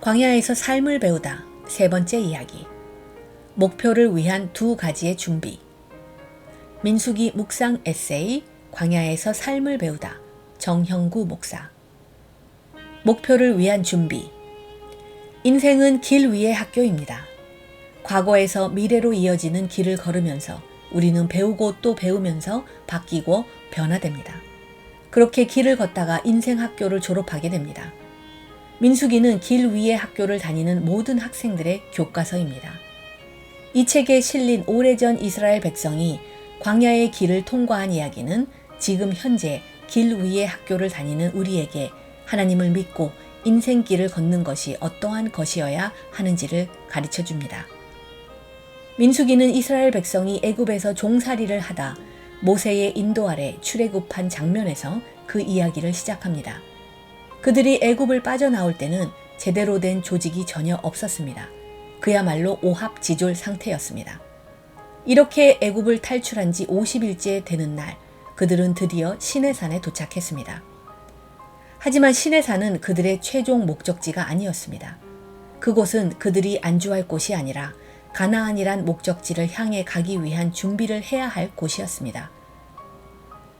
광야에서 삶을 배우다 세 번째 이야기. 목표를 위한 두 가지의 준비. 민수기 묵상 에세이 광야에서 삶을 배우다 정형구 목사. 목표를 위한 준비. 인생은 길 위의 학교입니다. 과거에서 미래로 이어지는 길을 걸으면서 우리는 배우고 또 배우면서 바뀌고 변화됩니다. 그렇게 길을 걷다가 인생 학교를 졸업하게 됩니다. 민수기는 길 위의 학교를 다니는 모든 학생들의 교과서입니다. 이 책에 실린 오래전 이스라엘 백성이 광야의 길을 통과한 이야기는 지금 현재 길 위의 학교를 다니는 우리에게 하나님을 믿고 인생길을 걷는 것이 어떠한 것이어야 하는지를 가르쳐 줍니다. 민수기는 이스라엘 백성이 애굽에서 종살이를 하다 모세의 인도 아래 출애굽한 장면에서 그 이야기를 시작합니다. 그들이 애굽을 빠져나올 때는 제대로 된 조직이 전혀 없었습니다. 그야말로 오합지졸 상태였습니다. 이렇게 애굽을 탈출한 지 50일째 되는 날, 그들은 드디어 시내산에 도착했습니다. 하지만 시내산은 그들의 최종 목적지가 아니었습니다. 그곳은 그들이 안주할 곳이 아니라 가나안이란 목적지를 향해 가기 위한 준비를 해야 할 곳이었습니다.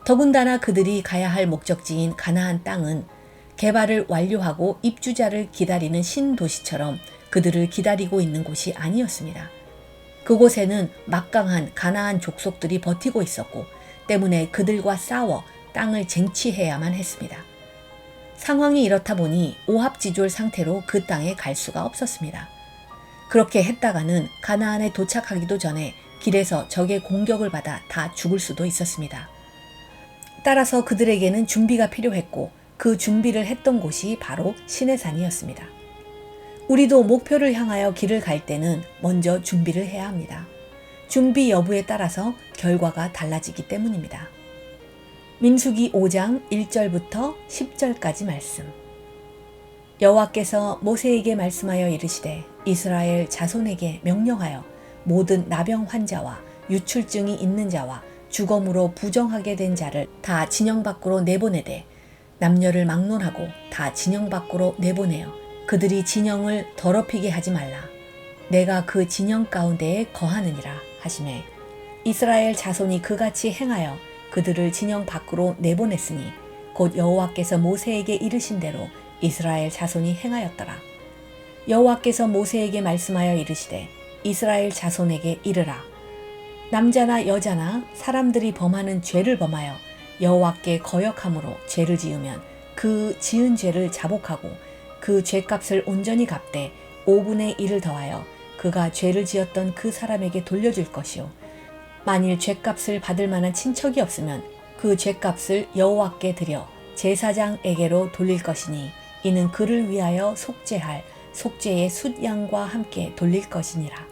더군다나 그들이 가야 할 목적지인 가나안 땅은 개발을 완료하고 입주자를 기다리는 신도시처럼 그들을 기다리고 있는 곳이 아니었습니다. 그곳에는 막강한 가나안 족속들이 버티고 있었고 때문에 그들과 싸워 땅을 쟁취해야만 했습니다. 상황이 이렇다 보니 오합지졸 상태로 그 땅에 갈 수가 없었습니다. 그렇게 했다가는 가나안에 도착하기도 전에 길에서 적의 공격을 받아 다 죽을 수도 있었습니다. 따라서 그들에게는 준비가 필요했고 그 준비를 했던 곳이 바로 시내산이었습니다. 우리도 목표를 향하여 길을 갈 때는 먼저 준비를 해야 합니다. 준비 여부에 따라서 결과가 달라지기 때문입니다. 민수기 5장 1절부터 10절까지 말씀. 여호와께서 모세에게 말씀하여 이르시되 이스라엘 자손에게 명령하여 모든 나병 환자와 유출증이 있는 자와 주검으로 부정하게 된 자를 다 진영 밖으로 내보내되 남녀를 막론하고 다 진영 밖으로 내보내어 그들이 진영을 더럽히게 하지 말라. 내가 그 진영 가운데에 거하느니라 하시매 이스라엘 자손이 그같이 행하여 그들을 진영 밖으로 내보냈으니 곧 여호와께서 모세에게 이르신 대로 이스라엘 자손이 행하였더라. 여호와께서 모세에게 말씀하여 이르시되 이스라엘 자손에게 이르라. 남자나 여자나 사람들이 범하는 죄를 범하여 여호와께 거역함으로 죄를 지으면 그 지은 죄를 자복하고 그 죄값을 온전히 갚되 5분의 1을 더하여 그가 죄를 지었던 그 사람에게 돌려줄 것이요 만일 죄값을 받을 만한 친척이 없으면 그 죄값을 여호와께 드려 제사장에게로 돌릴 것이니 이는 그를 위하여 속죄할 속죄의 숫양과 함께 돌릴 것이니라.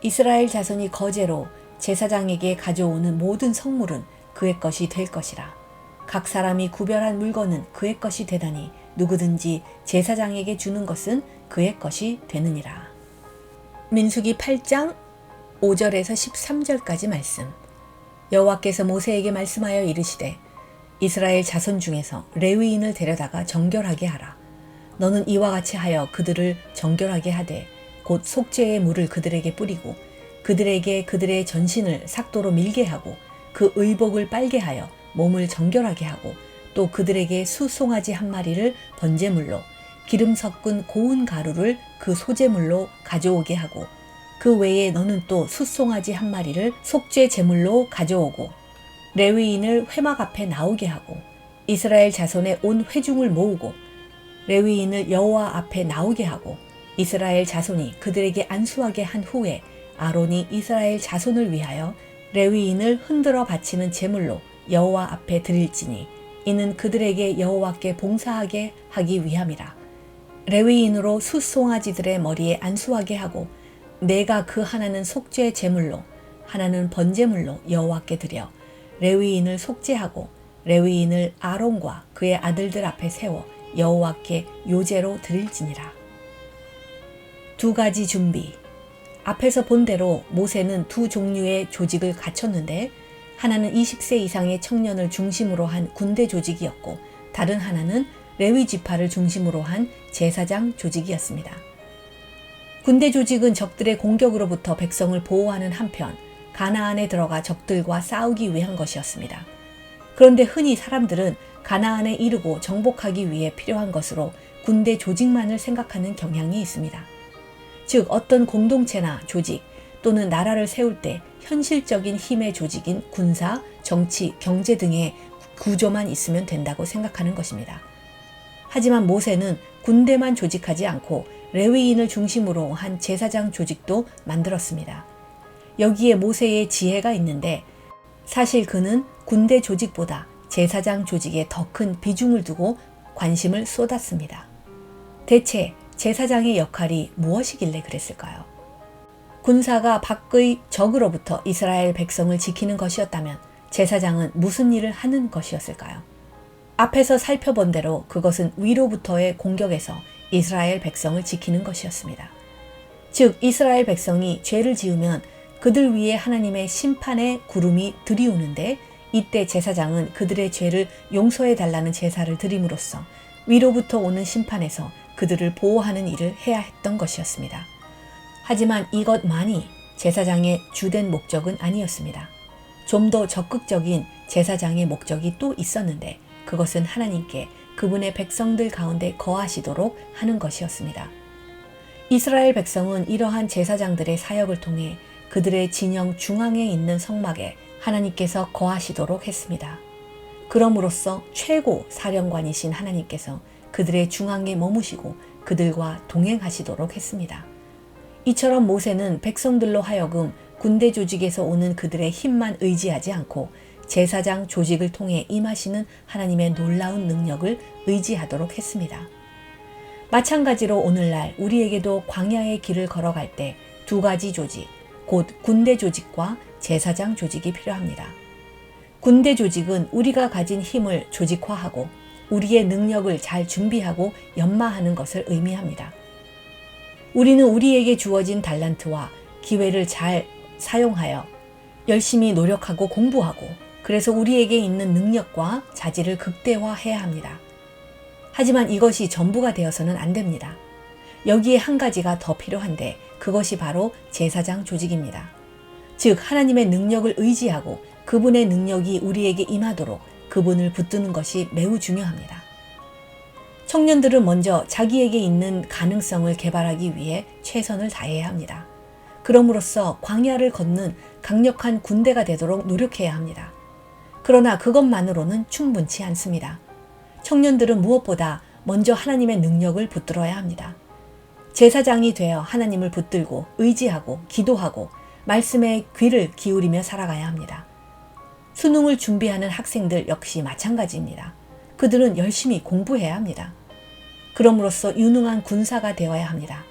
이스라엘 자손이 거제로 제사장에게 가져오는 모든 성물은 그의 것이 될 것이라. 각 사람이 구별한 물건은 그의 것이 되다니 누구든지 제사장에게 주는 것은 그의 것이 되느니라. 민수기 8장 5절에서 13절까지 말씀. 여호와께서 모세에게 말씀하여 이르시되 이스라엘 자손 중에서 레위인을 데려다가 정결하게 하라. 너는 이와 같이 하여 그들을 정결하게 하되 곧 속죄의 물을 그들에게 뿌리고 그들에게 그들의 전신을 삭도로 밀게 하고 그 의복을 빨게 하여 몸을 정결하게 하고 또 그들에게 수송아지 한 마리를 번제물로 기름 섞은 고운 가루를 그 소제물로 가져오게 하고 그 외에 너는 또 숫송아지 한 마리를 속죄 제물로 가져오고 레위인을 회막 앞에 나오게 하고 이스라엘 자손의 온 회중을 모으고 레위인을 여호와 앞에 나오게 하고 이스라엘 자손이 그들에게 안수하게 한 후에 아론이 이스라엘 자손을 위하여 레위인을 흔들어 바치는 제물로 여호와 앞에 드릴지니 이는 그들에게 여호와께 봉사하게 하기 위함이라. 레위인으로 숫송아지들의 머리에 안수하게 하고 내가 그 하나는 속죄 제물로 하나는 번제물로 여호와께 드려 레위인을 속죄하고 레위인을 아론과 그의 아들들 앞에 세워 여호와께 요제로 드릴지니라. 두 가지 준비. 앞에서 본 대로 모세는 두 종류의 조직을 갖췄는데 하나는 20세 이상의 청년을 중심으로 한 군대 조직이었고 다른 하나는 레위 지파를 중심으로 한 제사장 조직이었습니다. 군대 조직은 적들의 공격으로부터 백성을 보호하는 한편 가나안에 들어가 적들과 싸우기 위한 것이었습니다. 그런데 흔히 사람들은 가나안에 이르고 정복하기 위해 필요한 것으로 군대 조직만을 생각하는 경향이 있습니다. 즉 어떤 공동체나 조직 또는 나라를 세울 때 현실적인 힘의 조직인 군사, 정치, 경제 등의 구조만 있으면 된다고 생각하는 것입니다. 하지만 모세는 군대만 조직하지 않고 레위인을 중심으로 한 제사장 조직도 만들었습니다. 여기에 모세의 지혜가 있는데 사실 그는 군대 조직보다 제사장 조직에 더 큰 비중을 두고 관심을 쏟았습니다. 대체 제사장의 역할이 무엇이길래 그랬을까요? 군사가 밖의 적으로부터 이스라엘 백성을 지키는 것이었다면 제사장은 무슨 일을 하는 것이었을까요? 앞에서 살펴본 대로 그것은 위로부터의 공격에서 이스라엘 백성을 지키는 것이었습니다. 즉 이스라엘 백성이 죄를 지으면 그들 위에 하나님의 심판의 구름이 들이오는데 이때 제사장은 그들의 죄를 용서해 달라는 제사를 드림으로써 위로부터 오는 심판에서 그들을 보호하는 일을 해야 했던 것이었습니다. 하지만 이것만이 제사장의 주된 목적은 아니었습니다. 좀 더 적극적인 제사장의 목적이 또 있었는데 그것은 하나님께 그분의 백성들 가운데 거하시도록 하는 것이었습니다. 이스라엘 백성은 이러한 제사장들의 사역을 통해 그들의 진영 중앙에 있는 성막에 하나님께서 거하시도록 했습니다. 그럼으로써 최고 사령관이신 하나님께서 그들의 중앙에 머무시고 그들과 동행하시도록 했습니다. 이처럼 모세는 백성들로 하여금 군대 조직에서 오는 그들의 힘만 의지하지 않고 제사장 조직을 통해 임하시는 하나님의 놀라운 능력을 의지하도록 했습니다. 마찬가지로 오늘날 우리에게도 광야의 길을 걸어갈 때 두 가지 조직, 곧 군대 조직과 제사장 조직이 필요합니다. 군대 조직은 우리가 가진 힘을 조직화하고 우리의 능력을 잘 준비하고 연마하는 것을 의미합니다. 우리는 우리에게 주어진 달란트와 기회를 잘 사용하여 열심히 노력하고 공부하고 그래서 우리에게 있는 능력과 자질을 극대화해야 합니다. 하지만 이것이 전부가 되어서는 안 됩니다. 여기에 한 가지가 더 필요한데 그것이 바로 제사장 조직입니다. 즉 하나님의 능력을 의지하고 그분의 능력이 우리에게 임하도록 그분을 붙드는 것이 매우 중요합니다. 청년들은 먼저 자기에게 있는 가능성을 개발하기 위해 최선을 다해야 합니다. 그럼으로써 광야를 걷는 강력한 군대가 되도록 노력해야 합니다. 그러나 그것만으로는 충분치 않습니다. 청년들은 무엇보다 먼저 하나님의 능력을 붙들어야 합니다. 제사장이 되어 하나님을 붙들고 의지하고 기도하고 말씀에 귀를 기울이며 살아가야 합니다. 수능을 준비하는 학생들 역시 마찬가지입니다. 그들은 열심히 공부해야 합니다. 그럼으로써 유능한 군사가 되어야 합니다.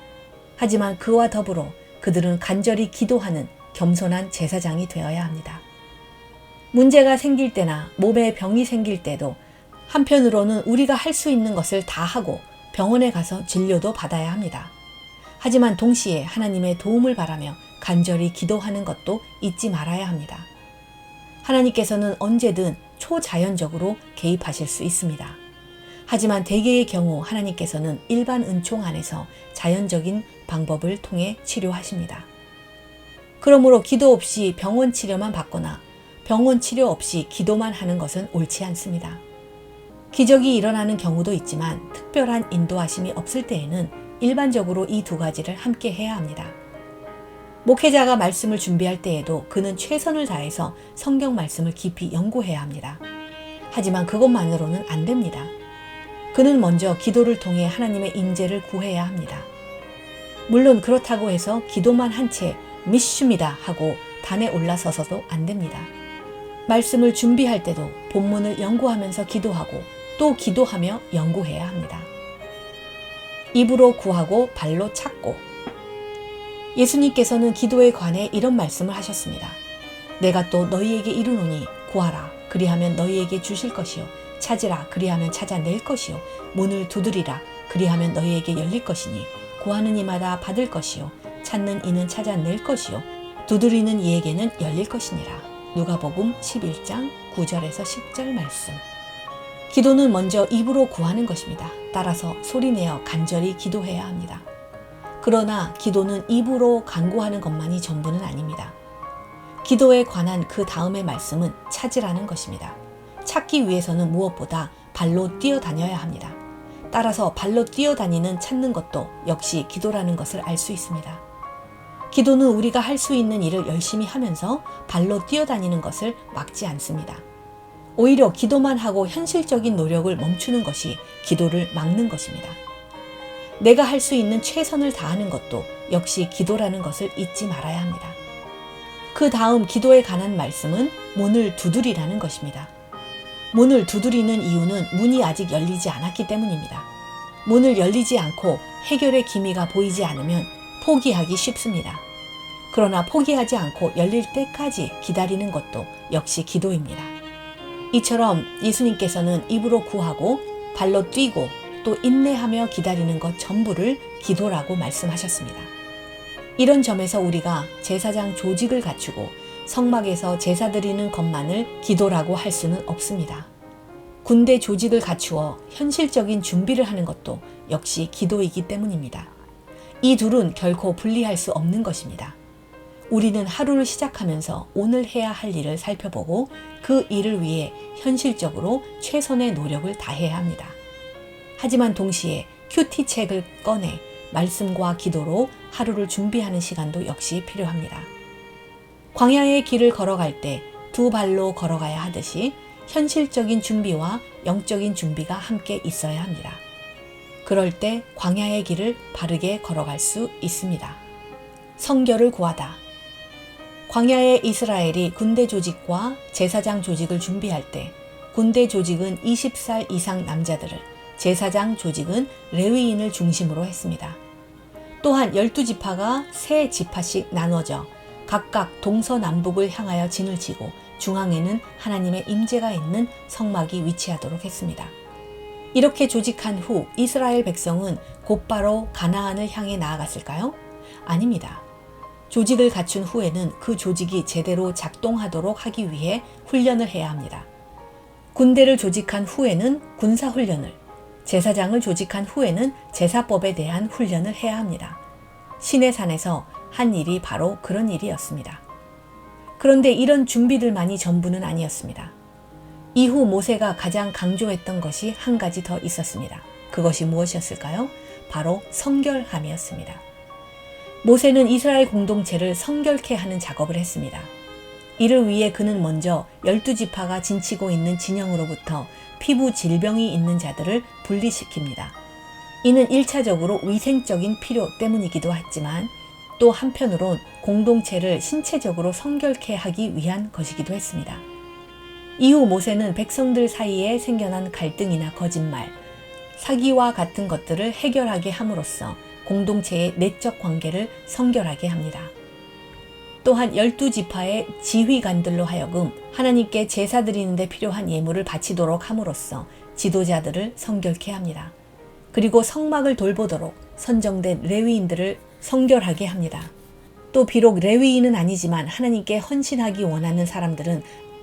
하지만 그와 더불어 그들은 간절히 기도하는 겸손한 제사장이 되어야 합니다. 문제가 생길 때나 몸에 병이 생길 때도 한편으로는 우리가 할 수 있는 것을 다 하고 병원에 가서 진료도 받아야 합니다. 하지만 동시에 하나님의 도움을 바라며 간절히 기도하는 것도 잊지 말아야 합니다. 하나님께서는 언제든 초자연적으로 개입하실 수 있습니다. 하지만 대개의 경우 하나님께서는 일반 은총 안에서 자연적인 방법을 통해 치료하십니다. 그러므로 기도 없이 병원 치료만 받거나 병원 치료 없이 기도만 하는 것은 옳지 않습니다. 기적이 일어나는 경우도 있지만 특별한 인도하심이 없을 때에는 일반적으로 이 두 가지를 함께 해야 합니다. 목회자가 말씀을 준비할 때에도 그는 최선을 다해서 성경 말씀을 깊이 연구해야 합니다. 하지만 그것만으로는 안 됩니다. 그는 먼저 기도를 통해 하나님의 임재를 구해야 합니다. 물론 그렇다고 해서 기도만 한 채 믿습니다 하고 단에 올라서서도 안 됩니다. 말씀을 준비할 때도 본문을 연구하면서 기도하고 또 기도하며 연구해야 합니다. 입으로 구하고 발로 찾고. 예수님께서는 기도에 관해 이런 말씀을 하셨습니다. 내가 또 너희에게 이르노니 구하라 그리하면 너희에게 주실 것이요 찾으라 그리하면 찾아낼 것이요 문을 두드리라 그리하면 너희에게 열릴 것이니 구하는 이마다 받을 것이요 찾는 이는 찾아낼 것이요 두드리는 이에게는 열릴 것이니라. 누가복음 11장 9절에서 10절 말씀. 기도는 먼저 입으로 구하는 것입니다. 따라서 소리내어 간절히 기도해야 합니다. 그러나 기도는 입으로 간구하는 것만이 전부는 아닙니다. 기도에 관한 그 다음의 말씀은 찾으라는 것입니다. 찾기 위해서는 무엇보다 발로 뛰어다녀야 합니다. 따라서 발로 뛰어다니는 찾는 것도 역시 기도라는 것을 알 수 있습니다. 기도는 우리가 할 수 있는 일을 열심히 하면서 발로 뛰어다니는 것을 막지 않습니다. 오히려 기도만 하고 현실적인 노력을 멈추는 것이 기도를 막는 것입니다. 내가 할 수 있는 최선을 다하는 것도 역시 기도라는 것을 잊지 말아야 합니다. 그 다음 기도에 관한 말씀은 문을 두드리라는 것입니다. 문을 두드리는 이유는 문이 아직 열리지 않았기 때문입니다. 문을 열리지 않고 해결의 기미가 보이지 않으면 포기하기 쉽습니다. 그러나 포기하지 않고 열릴 때까지 기다리는 것도 역시 기도입니다. 이처럼 예수님께서는 입으로 구하고 발로 뛰고 또 인내하며 기다리는 것 전부를 기도라고 말씀하셨습니다. 이런 점에서 우리가 제사장 조직을 갖추고 성막에서 제사 드리는 것만을 기도라고 할 수는 없습니다. 군대 조직을 갖추어 현실적인 준비를 하는 것도 역시 기도이기 때문입니다. 이 둘은 결코 분리할 수 없는 것입니다. 우리는 하루를 시작하면서 오늘 해야 할 일을 살펴보고 그 일을 위해 현실적으로 최선의 노력을 다해야 합니다. 하지만 동시에 큐티책을 꺼내 말씀과 기도로 하루를 준비하는 시간도 역시 필요합니다. 광야의 길을 걸어갈 때 두 발로 걸어가야 하듯이 현실적인 준비와 영적인 준비가 함께 있어야 합니다. 그럴 때 광야의 길을 바르게 걸어갈 수 있습니다. 성결을 구하다. 광야의 이스라엘이 군대 조직과 제사장 조직을 준비할 때 군대 조직은 20살 이상 남자들을, 제사장 조직은 레위인을 중심으로 했습니다. 또한 12지파가 3지파씩 나눠져 각각 동서남북을 향하여 진을 치고 중앙에는 하나님의 임재가 있는 성막이 위치하도록 했습니다. 이렇게 조직한 후 이스라엘 백성은 곧바로 가나안을 향해 나아갔을까요? 아닙니다. 조직을 갖춘 후에는 그 조직이 제대로 작동하도록 하기 위해 훈련을 해야 합니다. 군대를 조직한 후에는 군사훈련을, 제사장을 조직한 후에는 제사법에 대한 훈련을 해야 합니다. 시내산에서 한 일이 바로 그런 일이었습니다. 그런데 이런 준비들만이 전부는 아니었습니다. 이후 모세가 가장 강조했던 것이 한 가지 더 있었습니다. 그것이 무엇이었을까요? 바로 성결함이었습니다. 모세는 이스라엘 공동체를 성결케 하는 작업을 했습니다. 이를 위해 그는 먼저 12지파가 진치고 있는 진영으로부터 피부 질병이 있는 자들을 분리시킵니다. 이는 1차적으로 위생적인 필요 때문이기도 했지만 또 한편으론 공동체를 신체적으로 성결케 하기 위한 것이기도 했습니다. 이후 모세는 백성들 사이에 생겨난 갈등이나 거짓말, 사기와 같은 것들을 해결하게 함으로써 공동체의 내적 관계를 성결하게 합니다. 또한 12지파의 지휘관들로 하여금 하나님께 제사 드리는 데 필요한 예물을 바치도록 함으로써 지도자들을 성결케 합니다. 그리고 성막을 돌보도록 선정된 레위인들을 성결하게 합니다. 또 비록 레위인은 아니지만 하나님께 헌신하기 원하는 사람들은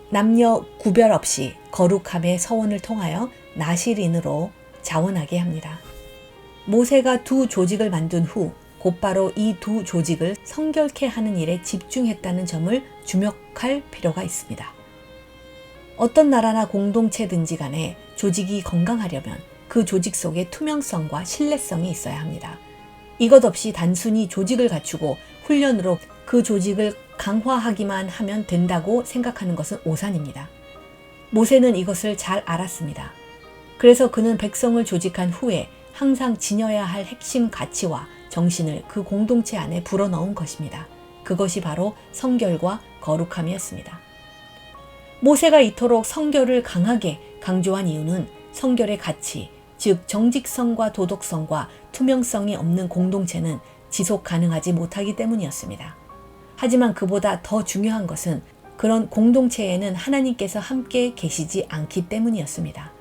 남녀 구별 없이 거룩함의 서원을 통하여 나실인으로 자원하게 합니다. 모세가 두 조직을 만든 후 곧바로 이 두 조직을 성결케 하는 일에 집중했다는 점을 주목할 필요가 있습니다. 어떤 나라나 공동체든지 간에 조직이 건강하려면 그 조직 속에 투명성과 신뢰성이 있어야 합니다. 이것 없이 단순히 조직을 갖추고 훈련으로 그 조직을 강화하기만 하면 된다고 생각하는 것은 오산입니다. 모세는 이것을 잘 알았습니다. 그래서 그는 백성을 조직한 후에 항상 지녀야 할 핵심 가치와 정신을 그 공동체 안에 불어넣은 것입니다. 그것이 바로 성결과 거룩함이었습니다. 모세가 이토록 성결을 강하게 강조한 이유는 성결의 가치, 즉 정직성과 도덕성과 투명성이 없는 공동체는 지속 가능하지 못하기 때문이었습니다. 하지만 그보다 더 중요한 것은 그런 공동체에는 하나님께서 함께 계시지 않기 때문이었습니다.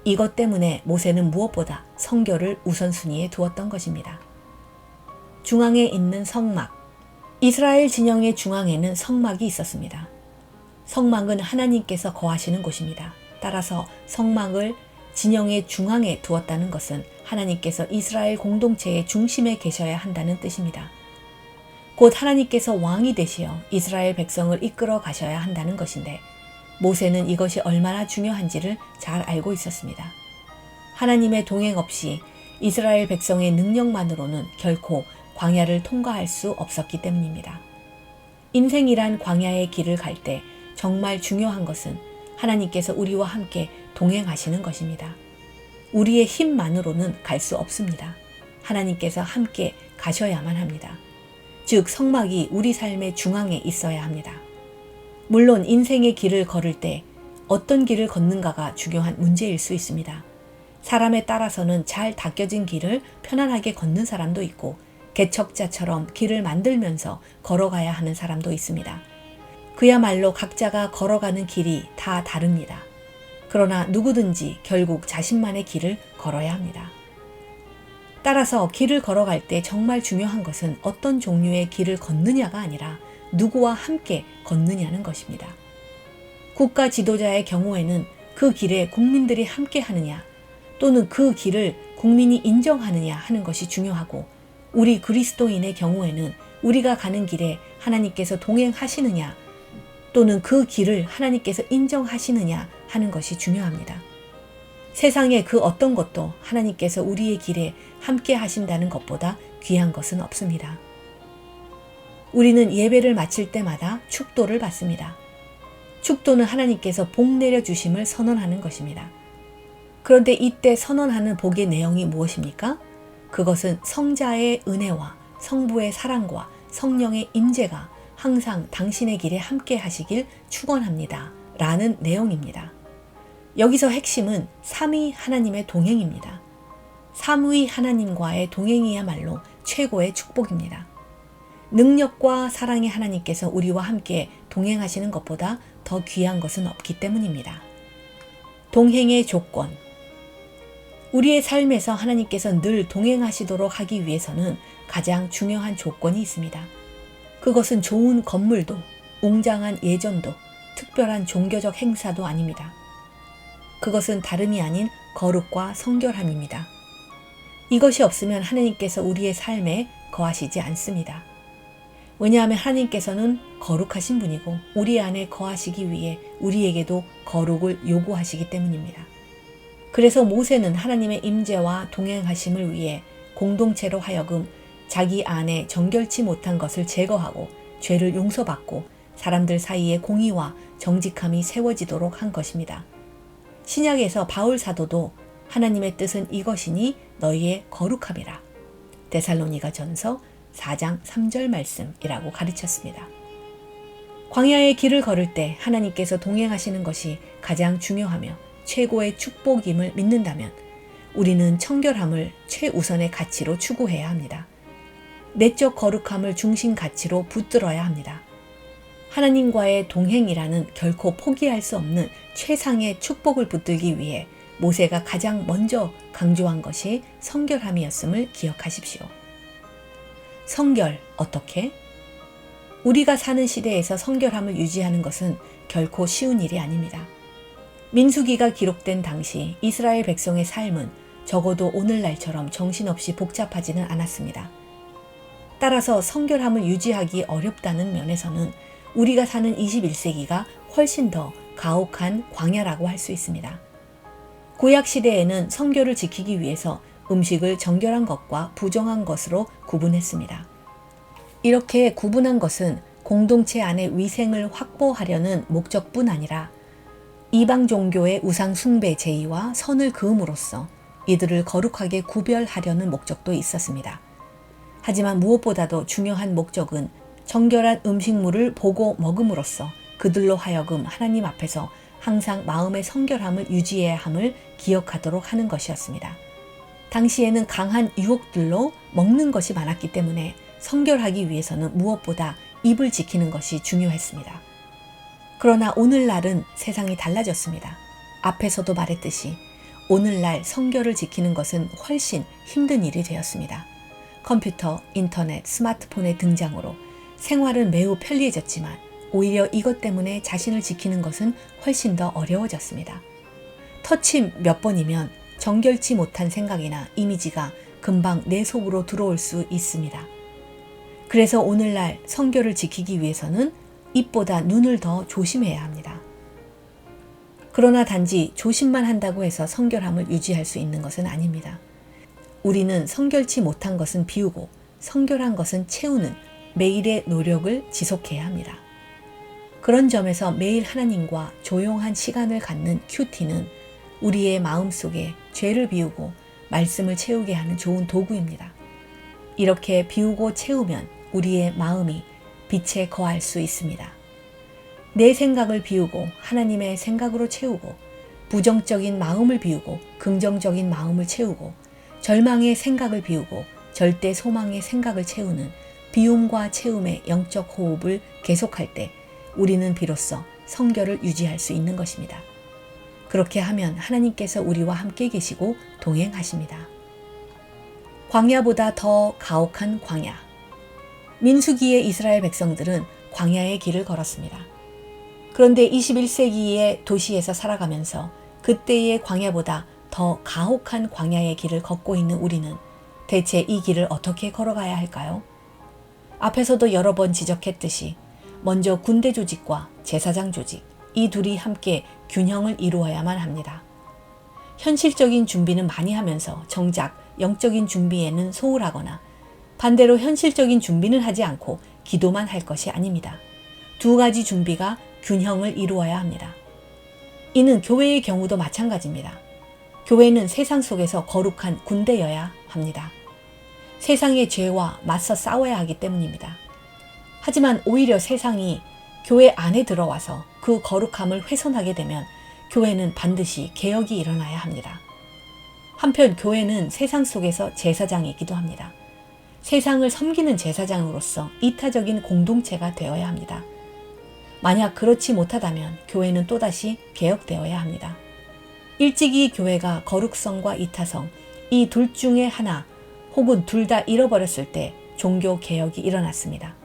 이것 때문에 모세는 무엇보다 성결을 우선순위에 두었던 것입니다. 중앙에 있는 성막. 이스라엘 진영의 중앙에는 성막이 있었습니다. 성막은 하나님께서 거하시는 곳입니다. 따라서 성막을 진영의 중앙에 두었다는 것은 하나님께서 이스라엘 공동체의 중심에 계셔야 한다는 뜻입니다. 곧 하나님께서 왕이 되시어 이스라엘 백성을 이끌어 가셔야 한다는 것인데 모세는 이것이 얼마나 중요한지를 잘 알고 있었습니다. 하나님의 동행 없이 이스라엘 백성의 능력만으로는 결코 광야를 통과할 수 없었기 때문입니다. 인생이란 광야의 길을 갈 때 정말 중요한 것은 하나님께서 우리와 함께 동행하시는 것입니다. 우리의 힘만으로는 갈 수 없습니다. 하나님께서 함께 가셔야만 합니다. 즉 성막이 우리 삶의 중앙에 있어야 합니다. 물론 인생의 길을 걸을 때 어떤 길을 걷는가가 중요한 문제일 수 있습니다. 사람에 따라서는 잘 닦여진 길을 편안하게 걷는 사람도 있고 개척자처럼 길을 만들면서 걸어가야 하는 사람도 있습니다. 그야말로 각자가 걸어가는 길이 다 다릅니다. 그러나 누구든지 결국 자신만의 길을 걸어야 합니다. 따라서 길을 걸어갈 때 정말 중요한 것은 어떤 종류의 길을 걷느냐가 아니라 누구와 함께 걷느냐는 것입니다. 국가 지도자의 경우에는 그 길에 국민들이 함께 하느냐 또는 그 길을 국민이 인정하느냐 하는 것이 중요하고 우리 그리스도인의 경우에는 우리가 가는 길에 하나님께서 동행하시느냐 또는 그 길을 하나님께서 인정하시느냐 하는 것이 중요합니다. 세상의 그 어떤 것도 하나님께서 우리의 길에 함께 하신다는 것보다 귀한 것은 없습니다. 우리는 예배를 마칠 때마다 축도를 받습니다. 축도는 하나님께서 복 내려주심을 선언하는 것입니다. 그런데 이때 선언하는 복의 내용이 무엇입니까? 그것은 성자의 은혜와 성부의 사랑과 성령의 임재가 항상 당신의 길에 함께 하시길 축원합니다. 라는 내용입니다. 여기서 핵심은 삼위 하나님의 동행입니다. 삼위 하나님과의 동행이야말로 최고의 축복입니다. 능력과 사랑의 하나님께서 우리와 함께 동행하시는 것보다 더 귀한 것은 없기 때문입니다. 동행의 조건. 우리의 삶에서 하나님께서 늘 동행하시도록 하기 위해서는 가장 중요한 조건이 있습니다. 그것은 좋은 건물도, 웅장한 예전도, 특별한 종교적 행사도 아닙니다. 그것은 다름이 아닌 거룩과 성결함입니다. 이것이 없으면 하나님께서 우리의 삶에 거하시지 않습니다. 왜냐하면 하나님께서는 거룩하신 분이고 우리 안에 거하시기 위해 우리에게도 거룩을 요구하시기 때문입니다. 그래서 모세는 하나님의 임재와 동행하심을 위해 공동체로 하여금 자기 안에 정결치 못한 것을 제거하고 죄를 용서받고 사람들 사이에 공의와 정직함이 세워지도록 한 것입니다. 신약에서 바울 사도도 하나님의 뜻은 이것이니 너희의 거룩함이라. 데살로니가 전서 4장 3절 말씀이라고 가르쳤습니다. 광야의 길을 걸을 때 하나님께서 동행하시는 것이 가장 중요하며 최고의 축복임을 믿는다면 우리는 청결함을 최우선의 가치로 추구해야 합니다. 내적 거룩함을 중심 가치로 붙들어야 합니다. 하나님과의 동행이라는 결코 포기할 수 없는 최상의 축복을 붙들기 위해 모세가 가장 먼저 강조한 것이 성결함이었음을 기억하십시오. 성결 어떻게? 우리가 사는 시대에서 성결함을 유지하는 것은 결코 쉬운 일이 아닙니다. 민수기가 기록된 당시 이스라엘 백성의 삶은 적어도 오늘날처럼 정신없이 복잡하지는 않았습니다. 따라서 성결함을 유지하기 어렵다는 면에서는 우리가 사는 21세기가 훨씬 더 가혹한 광야라고 할 수 있습니다. 구약 시대에는 성결을 지키기 위해서 음식을 정결한 것과 부정한 것으로 구분했습니다. 이렇게 구분한 것은 공동체 안의 위생을 확보하려는 목적뿐 아니라 이방 종교의 우상 숭배 제의와 선을 그음으로써 이들을 거룩하게 구별하려는 목적도 있었습니다. 하지만 무엇보다도 중요한 목적은 정결한 음식물을 보고 먹음으로써 그들로 하여금 하나님 앞에서 항상 마음의 성결함을 유지해야 함을 기억하도록 하는 것이었습니다. 당시에는 강한 유혹들로 먹는 것이 많았기 때문에 성결하기 위해서는 무엇보다 입을 지키는 것이 중요했습니다. 그러나 오늘날은 세상이 달라졌습니다. 앞에서도 말했듯이 오늘날 성결을 지키는 것은 훨씬 힘든 일이 되었습니다. 컴퓨터, 인터넷, 스마트폰의 등장으로 생활은 매우 편리해졌지만 오히려 이것 때문에 자신을 지키는 것은 훨씬 더 어려워졌습니다. 터치 몇 번이면 정결치 못한 생각이나 이미지가 금방 내 속으로 들어올 수 있습니다. 그래서 오늘날 성결을 지키기 위해서는 입보다 눈을 더 조심해야 합니다. 그러나 단지 조심만 한다고 해서 성결함을 유지할 수 있는 것은 아닙니다. 우리는 성결치 못한 것은 비우고 성결한 것은 채우는 매일의 노력을 지속해야 합니다. 그런 점에서 매일 하나님과 조용한 시간을 갖는 큐티는 우리의 마음속에 죄를 비우고 말씀을 채우게 하는 좋은 도구입니다. 이렇게 비우고 채우면 우리의 마음이 빛에 거할 수 있습니다. 내 생각을 비우고 하나님의 생각으로 채우고 부정적인 마음을 비우고 긍정적인 마음을 채우고 절망의 생각을 비우고 절대 소망의 생각을 채우는 비움과 채움의 영적 호흡을 계속할 때 우리는 비로소 성결을 유지할 수 있는 것입니다. 그렇게 하면 하나님께서 우리와 함께 계시고 동행하십니다. 광야보다 더 가혹한 광야. 민수기의 이스라엘 백성들은 광야의 길을 걸었습니다. 그런데 21세기의 도시에서 살아가면서 그때의 광야보다 더 가혹한 광야의 길을 걷고 있는 우리는 대체 이 길을 어떻게 걸어가야 할까요? 앞에서도 여러 번 지적했듯이 먼저 군대 조직과 제사장 조직, 이 둘이 함께 균형을 이루어야만 합니다. 현실적인 준비는 많이 하면서 정작 영적인 준비에는 소홀하거나 반대로 현실적인 준비는 하지 않고 기도만 할 것이 아닙니다. 두 가지 준비가 균형을 이루어야 합니다. 이는 교회의 경우도 마찬가지입니다. 교회는 세상 속에서 거룩한 군대여야 합니다. 세상의 죄와 맞서 싸워야 하기 때문입니다. 하지만 오히려 세상이 교회 안에 들어와서 그 거룩함을 훼손하게 되면 교회는 반드시 개혁이 일어나야 합니다. 한편 교회는 세상 속에서 제사장이기도 합니다. 세상을 섬기는 제사장으로서 이타적인 공동체가 되어야 합니다. 만약 그렇지 못하다면 교회는 또다시 개혁되어야 합니다. 일찍이 교회가 거룩성과 이타성, 이 둘 중에 하나 혹은 둘 다 잃어버렸을 때 종교 개혁이 일어났습니다.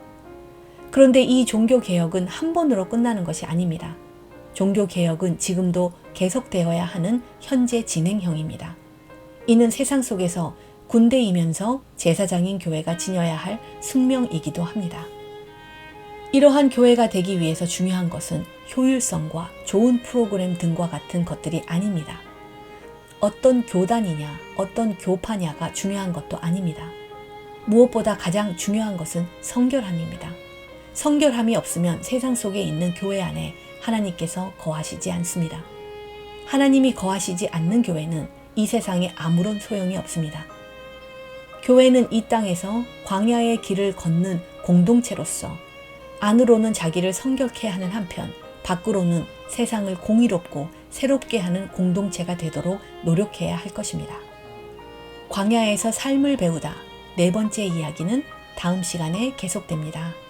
그런데 이 종교 개혁은 한 번으로 끝나는 것이 아닙니다. 종교 개혁은 지금도 계속되어야 하는 현재 진행형입니다. 이는 세상 속에서 군대이면서 제사장인 교회가 지녀야 할 숙명이기도 합니다. 이러한 교회가 되기 위해서 중요한 것은 효율성과 좋은 프로그램 등과 같은 것들이 아닙니다. 어떤 교단이냐, 어떤 교파냐가 중요한 것도 아닙니다. 무엇보다 가장 중요한 것은 성결함입니다. 성결함이 없으면 세상 속에 있는 교회 안에 하나님께서 거하시지 않습니다. 하나님이 거하시지 않는 교회는 이 세상에 아무런 소용이 없습니다. 교회는 이 땅에서 광야의 길을 걷는 공동체로서 안으로는 자기를 성결케 하는 한편 밖으로는 세상을 공의롭고 새롭게 하는 공동체가 되도록 노력해야 할 것입니다. 광야에서 삶을 배우다 네 번째 이야기는 다음 시간에 계속됩니다.